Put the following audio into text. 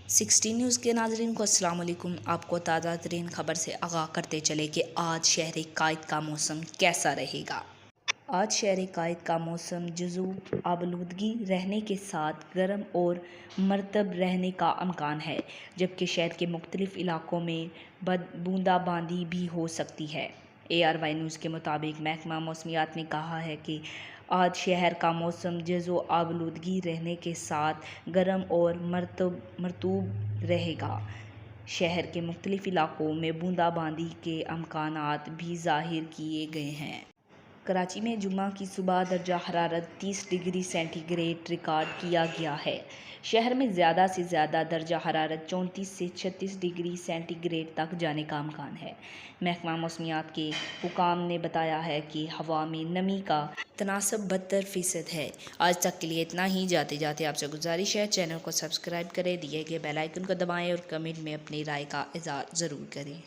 60 news کے ناظرین کو السلام علیکم۔ آپ کو تازہ ترین خبر سے آگاہ کرتے چلے کہ آج شہر قائد کا موسم کیسا رہے گا۔ آج شہر قائد کا موسم جزو آلودگی رہنے کے ساتھ گرم اور مرطب رہنے کا امکان ہے، جبکہ شہر کے مختلف علاقوں میں بوندا باندی بھی ہو سکتی ہے۔ ARY نیوز کے مطابق محکمہ موسمیات نے کہا ہے کہ آج شہر کا موسم جزو آلودگی رہنے کے ساتھ گرم اور مرطوب رہے گا۔ شہر کے مختلف علاقوں میں بوندا باندی کے امکانات بھی ظاہر کیے گئے ہیں۔ کراچی میں جمعہ کی صبح درجہ حرارت 30 ڈگری سینٹی گریڈ ریکارڈ کیا گیا ہے۔ شہر میں زیادہ سے زیادہ درجہ حرارت 34 سے 36 ڈگری سینٹی گریڈ تک جانے کا امکان ہے۔ محکمہ موسمیات کے حکام نے بتایا ہے کہ ہوا میں نمی کا تناسب 72% ہے۔ آج تک کے لیے اتنا ہی۔ جاتے جاتے آپ سے گزارش ہے، چینل کو سبسکرائب کریں، دیے گئے بیل آئیکن کو دبائیں اور کمنٹ میں اپنی رائے کا اظہار ضرور کریں۔